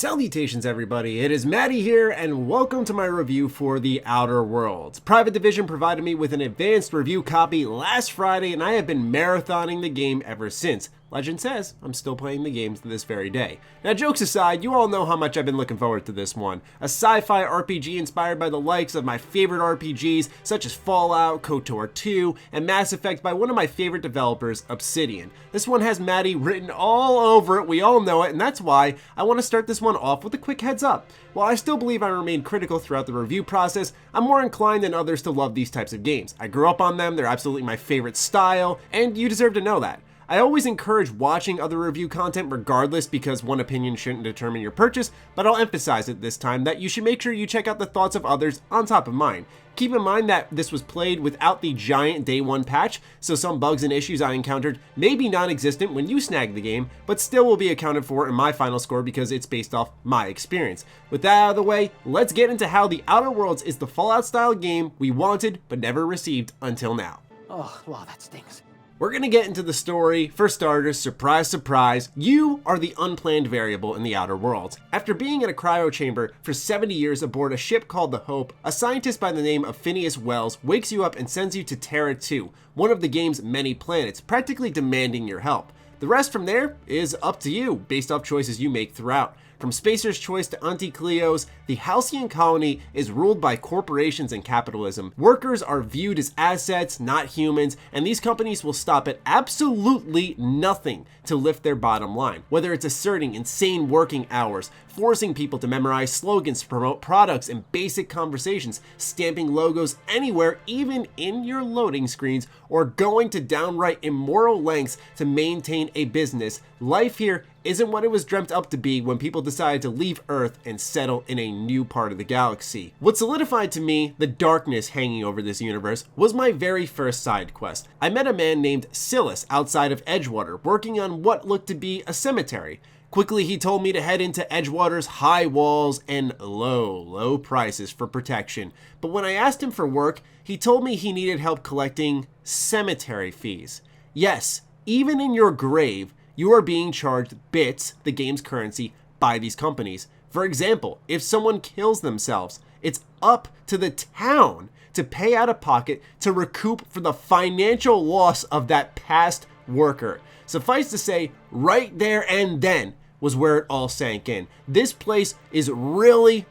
Salutations everybody, it is Matty here and welcome to my review for The Outer Worlds. Private Division provided me with an advanced review copy last Friday and I have been marathoning the game ever since. Legend says I'm still playing the game to this very day. Now jokes aside, you all know how much I've been looking forward to this one. A sci-fi RPG inspired by the likes of my favorite RPGs such as Fallout, KOTOR 2, and Mass Effect by one of my favorite developers, Obsidian. This one has Matty written all over it, we all know it, and that's why I want to start this one off with a quick heads up. While I still believe I remain critical throughout the review process, I'm more inclined than others to love these types of games. I grew up on them, they're absolutely my favorite style, and you deserve to know that. I always encourage watching other review content regardless because one opinion shouldn't determine your purchase, but I'll emphasize it this time that you should make sure you check out the thoughts of others on top of mine. Keep in mind that this was played without the giant day one patch, so some bugs and issues I encountered may be non-existent when you snag the game, but still will be accounted for in my final score because it's based off my experience. With that out of the way, let's get into how The Outer Worlds is the Fallout style game we wanted but never received until now. Oh, wow, that stings. We're gonna get into the story. For starters, surprise, surprise, you are the unplanned variable in The Outer Worlds. After being in a cryo chamber for 70 years aboard a ship called the Hope, a scientist by the name of Phineas Wells wakes you up and sends you to Terra 2, one of the game's many planets, practically demanding your help. The rest from there is up to you, based off choices you make throughout. From Spacer's Choice to Auntie Cleo's, the Halcyon colony is ruled by corporations and capitalism. Workers are viewed as assets, not humans, and these companies will stop at absolutely nothing to lift their bottom line. Whether it's asserting insane working hours, forcing people to memorize slogans to promote products and basic conversations, stamping logos anywhere, even in your loading screens, or going to downright immoral lengths to maintain a business, life here isn't what it was dreamt up to be when people decided to leave Earth and settle in a new part of the galaxy. What solidified to me the darkness hanging over this universe was my very first side quest. I met a man named Silas outside of Edgewater, working on what looked to be a cemetery. Quickly he told me to head into Edgewater's high walls and low prices for protection. But when I asked him for work, he told me he needed help collecting cemetery fees. Yes, even in your grave, you are being charged bits, the game's currency, by these companies. For example, if someone kills themselves, it's up to the town to pay out of pocket to recoup for the financial loss of that past worker. Suffice to say, right there and then was where it all sank in. This place is really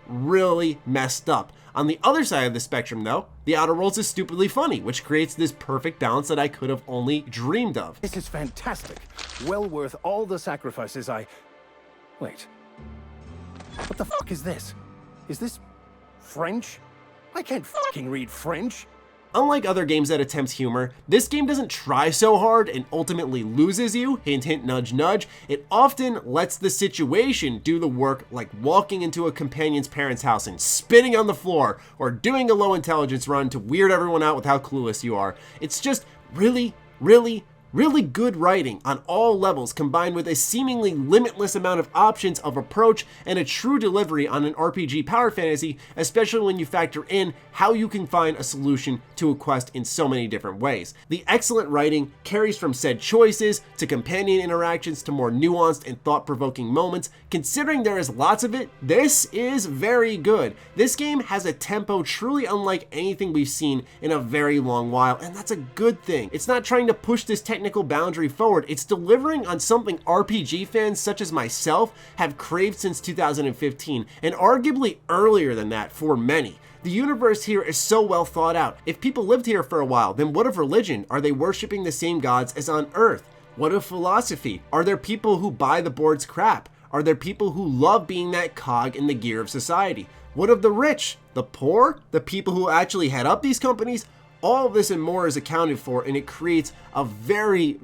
messed up. On the other side of the spectrum though, The Outer Worlds is stupidly funny, which creates this perfect balance that I could have only dreamed of. This is fantastic. Well worth all the sacrifices Wait. What the fuck is this? Is this French? I can't fucking read French. Unlike other games that attempt humor, this game doesn't try so hard and ultimately loses you, hint hint nudge nudge. It often lets the situation do the work, like walking into a companion's parents' house and spitting on the floor, or doing a low intelligence run to weird everyone out with how clueless you are. It's just really good writing on all levels, combined with a seemingly limitless amount of options of approach and a true delivery on an RPG power fantasy, especially when you factor in how you can find a solution to a quest in so many different ways. The excellent writing carries from said choices to companion interactions to more nuanced and thought-provoking moments. Considering there is lots of it, this is very good. This game has a tempo truly unlike anything we've seen in a very long while, and that's a good thing. It's not trying to push this technical boundary forward, it's delivering on something RPG fans such as myself have craved since 2015, and arguably earlier than that for many. The universe here is so well thought out. If people lived here for a while, then what of religion? Are they worshipping the same gods as on Earth? What of philosophy? Are there people who buy the board's crap? Are there people who love being that cog in the gear of society? What of the rich? The poor? The people who actually head up these companies? All of this and more is accounted for, and it creates a very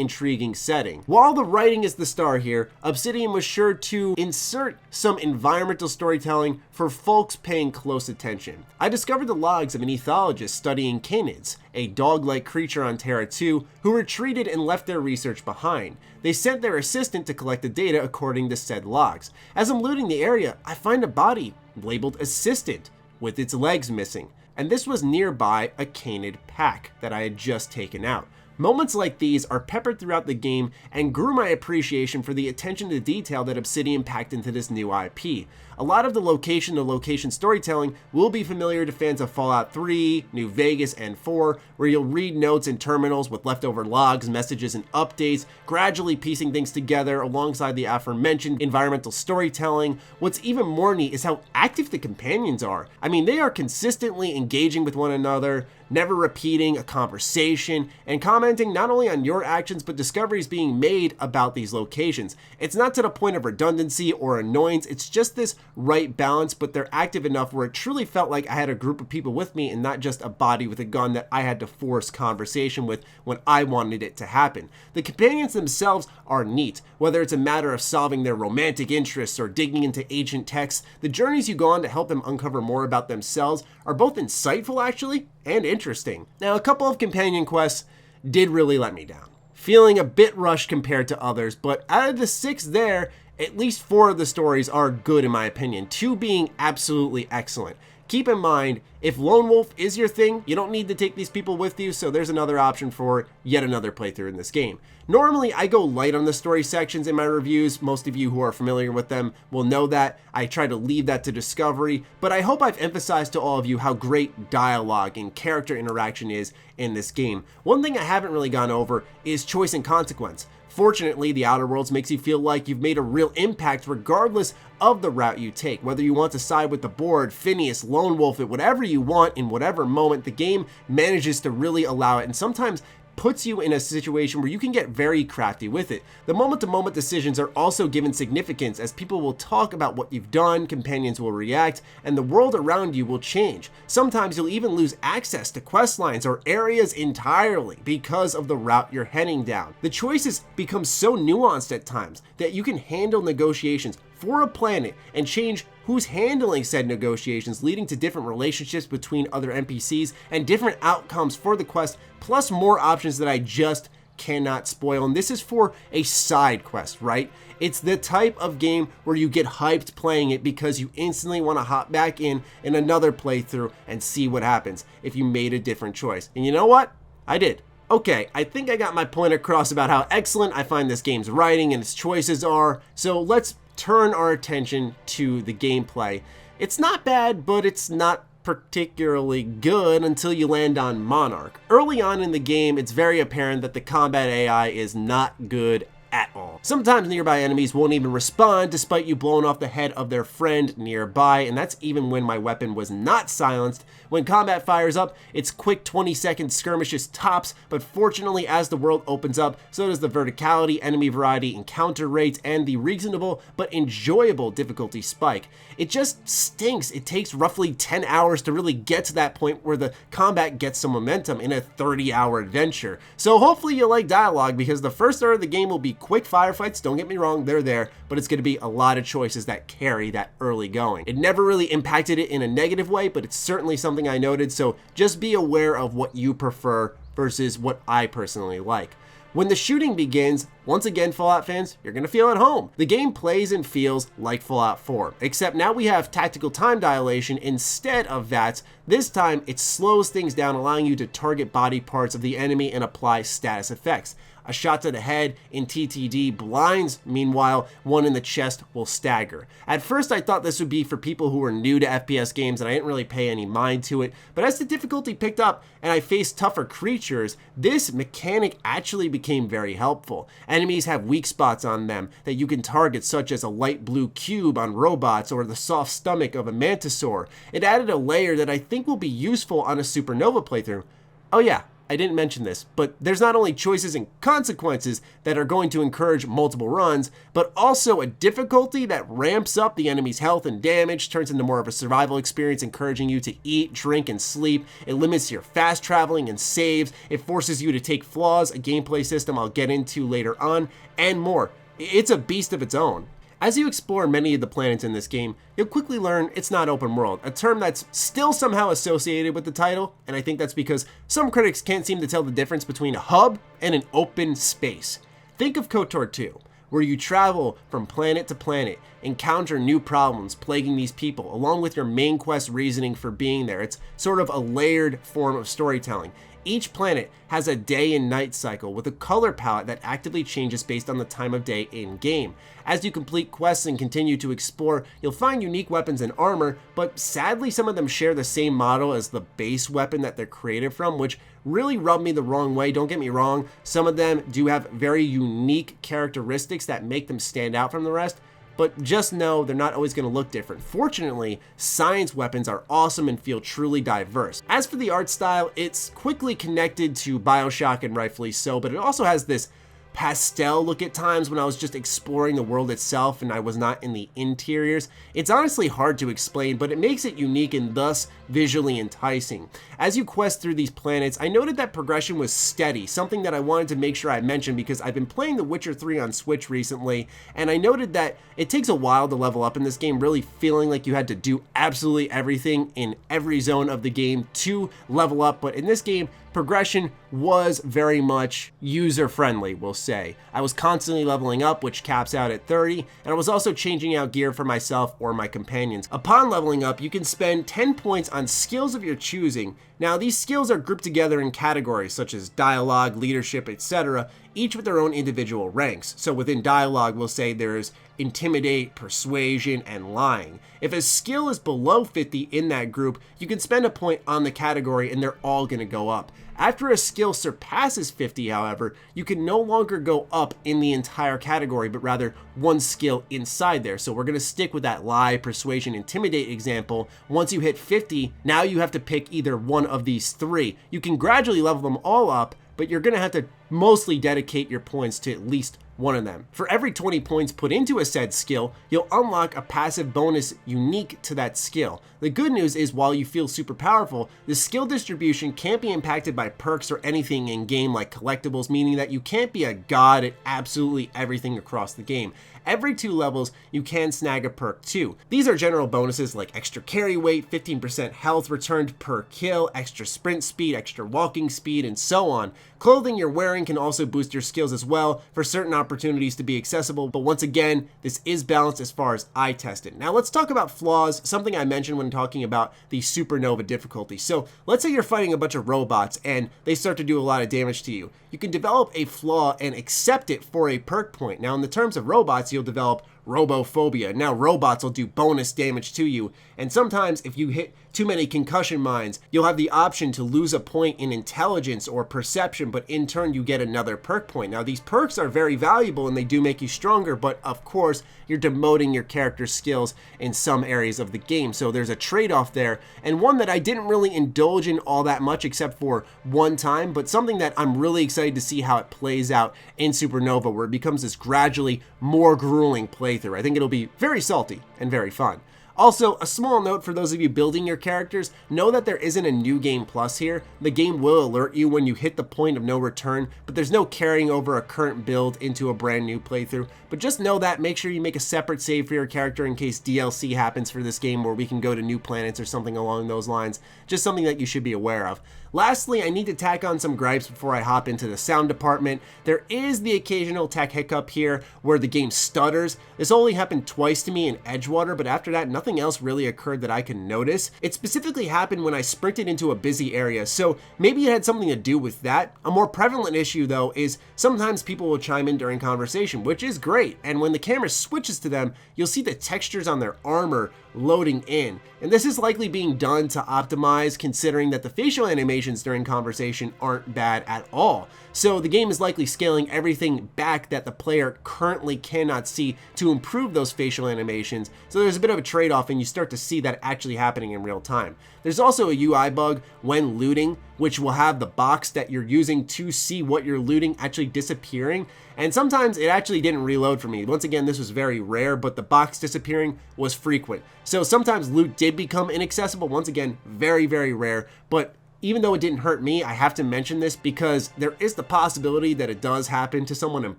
intriguing setting. While the writing is the star here, Obsidian was sure to insert some environmental storytelling for folks paying close attention. I discovered the logs of an ethologist studying canids, a dog-like creature on Terra 2 who retreated and left their research behind. They sent their assistant to collect the data according to said logs. As I'm looting the area, I find a body labeled Assistant with its legs missing. And this was nearby a canid pack that I had just taken out. Moments like these are peppered throughout the game and grew my appreciation for the attention to detail that Obsidian packed into this new IP. A lot of the location-to-location storytelling will be familiar to fans of Fallout 3, New Vegas, and 4, where you'll read notes in terminals with leftover logs, messages, and updates, gradually piecing things together alongside the aforementioned environmental storytelling. What's even more neat is how active the companions are. I mean, they are consistently engaging with one another, never repeating a conversation, and commenting not only on your actions but discoveries being made about these locations. It's not to the point of redundancy or annoyance, it's just this right balance, but they're active enough where it truly felt like I had a group of people with me and not just a body with a gun that I had to force conversation with when I wanted it to happen. The companions themselves are neat, whether it's a matter of solving their romantic interests or digging into ancient texts. The journeys you go on to help them uncover more about themselves are both insightful actually and interesting. Now, a couple of companion quests did really let me down, feeling a bit rushed compared to others, but out of the 6 there, at least 4 of the stories are good in my opinion, 2 being absolutely excellent. Keep in mind, if Lone Wolf is your thing, you don't need to take these people with you, so there's another option for yet another playthrough in this game. Normally, I go light on the story sections in my reviews. Most of you who are familiar with them will know that. I try to leave that to discovery, but I hope I've emphasized to all of you how great dialogue and character interaction is in this game. One thing I haven't really gone over is choice and consequence. Fortunately, The Outer Worlds makes you feel like you've made a real impact regardless of the route you take. Whether you want to side with the Board, Phineas, Lone Wolf, whatever you want in whatever moment, the game manages to really allow it, and sometimes puts you in a situation where you can get very crafty with it. The moment-to-moment decisions are also given significance, as people will talk about what you've done, companions will react, and the world around you will change. Sometimes you'll even lose access to quest lines or areas entirely because of the route you're heading down. The choices become so nuanced at times that you can handle negotiations for a planet and change who's handling said negotiations, leading to different relationships between other NPCs and different outcomes for the quest, plus more options that I just cannot spoil. And this is for a side quest, right? It's the type of game where you get hyped playing it because you instantly want to hop back in another playthrough and see what happens if you made a different choice. And you know what? I did. Okay, I think I got my point across about how excellent I find this game's writing and its choices are, so let's turn our attention to the gameplay. It's not bad, but it's not particularly good until you land on Monarch. Early on in the game, it's very apparent that the combat AI is not good at all. Sometimes nearby enemies won't even respond despite you blowing off the head of their friend nearby, and that's even when my weapon was not silenced. When combat fires up, it's quick 20-second skirmishes tops, but fortunately as the world opens up, so does the verticality, enemy variety, encounter rates, and the reasonable but enjoyable difficulty spike. It just stinks. It takes roughly 10 hours to really get to that point where the combat gets some momentum in a 30-hour adventure. So hopefully you like dialogue, because the first third of the game will be quick firefights, don't get me wrong, they're there, but it's going to be a lot of choices that carry that early going. It never really impacted it in a negative way, but it's certainly something I noted, so just be aware of what you prefer versus what I personally like. When the shooting begins, once again, Fallout fans, you're going to feel at home. The game plays and feels like Fallout 4, except now we have tactical time dilation instead of that. This time, it slows things down, allowing you to target body parts of the enemy and apply status effects. A shot to the head in TTD blinds, meanwhile, one in the chest will stagger. At first, I thought this would be for people who were new to FPS games, and I didn't really pay any mind to it, but as the difficulty picked up and I faced tougher creatures, this mechanic actually became very helpful. Enemies have weak spots on them that you can target, such as a light blue cube on robots or the soft stomach of a mantisaur. It added a layer that I think will be useful on a Supernova playthrough. Oh yeah, I didn't mention this, but there's not only choices and consequences that are going to encourage multiple runs, but also a difficulty that ramps up the enemy's health and damage, turns into more of a survival experience, encouraging you to eat, drink, and sleep. It limits your fast traveling and saves. It forces you to take flaws, a gameplay system I'll get into later on, and more. It's a beast of its own. As you explore many of the planets in this game, you'll quickly learn it's not open world, a term that's still somehow associated with the title, and I think that's because some critics can't seem to tell the difference between a hub and an open space. Think of KOTOR 2, where you travel from planet to planet, encounter new problems plaguing these people, along with your main quest reasoning for being there. It's sort of a layered form of storytelling. Each planet has a day and night cycle with a color palette that actively changes based on the time of day in-game. As you complete quests and continue to explore, you'll find unique weapons and armor, but sadly some of them share the same model as the base weapon that they're created from, which really rubbed me the wrong way. Don't get me wrong, some of them do have very unique characteristics that make them stand out from the rest, but just know they're not always going to look different. Fortunately, science weapons are awesome and feel truly diverse. As for the art style, it's quickly connected to BioShock, and rightfully so, but it also has this pastel look at times when I was just exploring the world itself and I was not in the interiors. It's honestly hard to explain, but it makes it unique and thus visually enticing. As you quest through these planets, I noted that progression was steady, something that I wanted to make sure I mentioned because I've been playing The Witcher 3 on Switch recently, and I noted that it takes a while to level up in this game, really feeling like you had to do absolutely everything in every zone of the game to level up, but in this game, progression was very much user-friendly, we'll say. I was constantly leveling up, which caps out at 30, and I was also changing out gear for myself or my companions. Upon leveling up, you can spend 10 points on skills of your choosing. Now, these skills are grouped together in categories such as dialogue, leadership, etc., each with their own individual ranks. So within dialogue, we'll say there's intimidate, persuasion, and lying. If a skill is below 50 in that group, you can spend a point on the category and they're all going to go up. After a skill surpasses 50, however, you can no longer go up in the entire category, but rather one skill inside there. So we're going to stick with that lie, persuasion, intimidate example. Once you hit 50, now you have to pick either one of these three. You can gradually level them all up, but you're going to have to mostly dedicate your points to at least one of them. For every 20 points put into a said skill, you'll unlock a passive bonus unique to that skill. The good news is while you feel super powerful, the skill distribution can't be impacted by perks or anything in game like collectibles, meaning that you can't be a god at absolutely everything across the game. Every 2 levels, you can snag a perk too. These are general bonuses like extra carry weight, 15% health returned per kill, extra sprint speed, extra walking speed, and so on. Clothing you're wearing can also boost your skills as well for certain opportunities to be accessible, but once again, this is balanced as far as I tested. Now let's talk about flaws, something I mentioned when talking about the supernova difficulty. So let's say you're fighting a bunch of robots and they start to do a lot of damage to you. You can develop a flaw and accept it for a perk point. Now in the terms of robots, you'll develop robophobia. Now robots will do bonus damage to you, and sometimes if you hit too many concussion mines, you'll have the option to lose a point in intelligence or perception, but in turn you get another perk point. Now these perks are very valuable and they do make you stronger, but of course you're demoting your character's skills in some areas of the game, so there's a trade-off there, and one that I didn't really indulge in all that much except for one time, but something that I'm really excited to see how it plays out in Supernova, where it becomes this gradually more grueling playthrough. I think it'll be very salty and very fun. Also, a small note for those of you building your characters, know that there isn't a new game plus here. The game will alert you when you hit the point of no return, but there's no carrying over a current build into a brand new playthrough. But just know that, make sure you make a separate save for your character in case DLC happens for this game where we can go to new planets or something along those lines. Just something that you should be aware of. Lastly, I need to tack on some gripes before I hop into the sound department. There is the occasional tech hiccup here where the game stutters. This only happened twice to me in Edgewater, but after that, nothing else really occurred that I can notice. It specifically happened when I sprinted into a busy area, so maybe it had something to do with that. A more prevalent issue, though, is sometimes people will chime in during conversation, which is great, and when the camera switches to them, you'll see the textures on their armor loading in. And this is likely being done to optimize, considering that the facial animations during conversation aren't bad at all. So the game is likely scaling everything back that the player currently cannot see to improve those facial animations. So there's a bit of a trade-off and you start to see that actually happening in real time. There's also a UI bug when looting, which will have the box that you're using to see what you're looting actually disappearing. And sometimes it actually didn't reload for me. Once again, this was very rare, but the box disappearing was frequent. So sometimes loot did become inaccessible. Once again, very, very rare. But even though it didn't hurt me, I have to mention this because there is the possibility that it does happen to someone and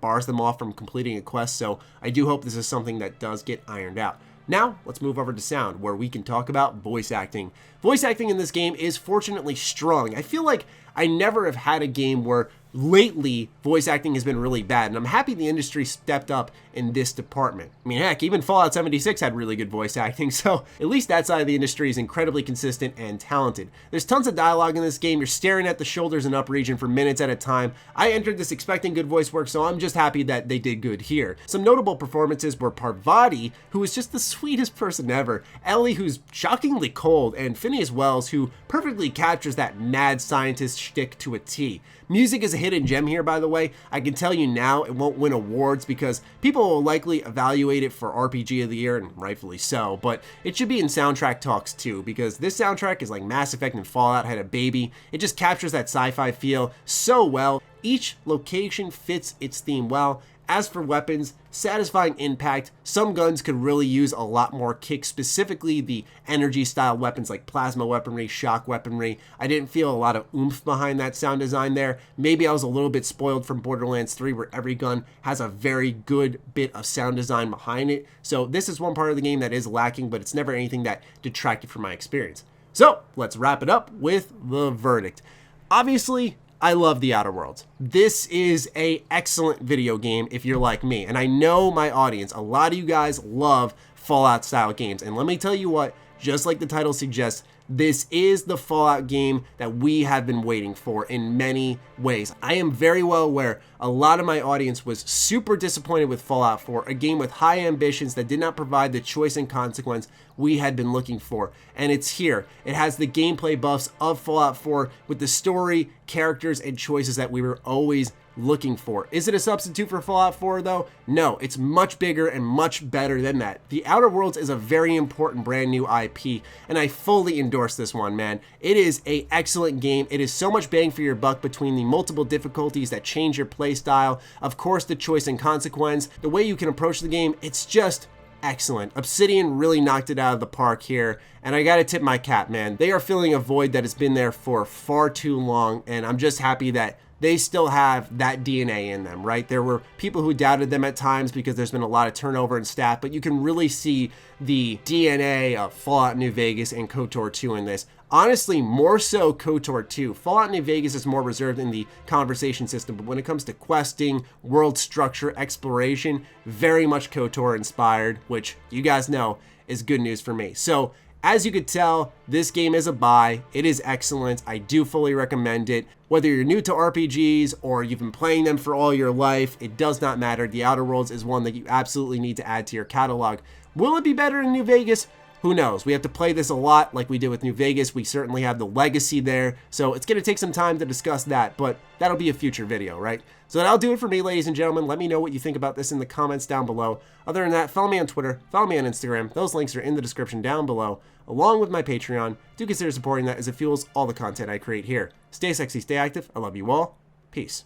bars them off from completing a quest. So I do hope this is something that does get ironed out. Now, let's move over to sound, where we can talk about voice acting. Voice acting in this game is fortunately strong. I feel like I never have had a game where lately voice acting has been really bad, and I'm happy the industry stepped up in this department. I mean, heck, even Fallout 76 had really good voice acting, so at least that side of the industry is incredibly consistent and talented. There's tons of dialogue in this game. You're staring at the shoulders and up region for minutes at a time. I entered this expecting good voice work, so I'm just happy that they did good here. Some notable performances were Parvati, who is just the sweetest person ever, Ellie, who's shockingly cold, and Phineas Wells, who perfectly captures that mad scientist shtick to a T. Music is a hidden gem here, by the way. I can tell you now it won't win awards because people will likely evaluate it for RPG of the Year, and rightfully so, but it should be in soundtrack talks too, because this soundtrack is like Mass Effect and Fallout had a baby. It just captures that sci-fi feel so well. Each location fits its theme well. As for weapons, satisfying impact. Some guns could really use a lot more kick, specifically the energy style weapons like plasma weaponry, shock weaponry. I didn't feel a lot of oomph behind that sound design there. Maybe I was a little bit spoiled from Borderlands 3, where every gun has a very good bit of sound design behind it. So this is one part of the game that is lacking, but it's never anything that detracted from my experience. So let's wrap it up with the verdict. Obviously, I love The Outer Worlds. This is an excellent video game if you're like me, and I know my audience, a lot of you guys love Fallout style games, and let me tell you what, just like the title suggests, this is the Fallout game that we have been waiting for in many ways. I am very well aware a lot of my audience was super disappointed with Fallout 4, a game with high ambitions that did not provide the choice and consequence we had been looking for. And it's here. It has the gameplay buffs of Fallout 4 with the story, characters, and choices that we were always looking for. Is it a substitute for Fallout 4 though? No, it's much bigger and much better than that. The Outer Worlds is a very important brand new IP, and I fully endorse this one, man. It is an excellent game. It is so much bang for your buck between the multiple difficulties that change your play style, of course the choice and consequence, the way you can approach the game. It's just excellent. Obsidian really knocked it out of the park here, and I gotta tip my cap, man. They are filling a void that has been there for far too long, and I'm just happy that they still have that DNA in them, right? There were people who doubted them at times because there's been a lot of turnover in staff, but you can really see the DNA of Fallout New Vegas and KOTOR 2 in this. Honestly, more so KOTOR 2. Fallout New Vegas is more reserved in the conversation system, but when it comes to questing, world structure, exploration, very much KOTOR inspired, which you guys know is good news for me. So, as you could tell, this game is a buy. It is excellent. I do fully recommend it. Whether you're new to RPGs or you've been playing them for all your life, it does not matter. The Outer Worlds is one that you absolutely need to add to your catalog. Will it be better in New Vegas? Who knows? We have to play this a lot like we did with New Vegas. We certainly have the legacy there, so it's going to take some time to discuss that, but that'll be a future video, right? So that'll do it for me, ladies and gentlemen. Let me know what you think about this in the comments down below. Other than that, follow me on Twitter, follow me on Instagram. Those links are in the description down below, along with my Patreon. Do consider supporting that as it fuels all the content I create here. Stay sexy, stay active. I love you all. Peace.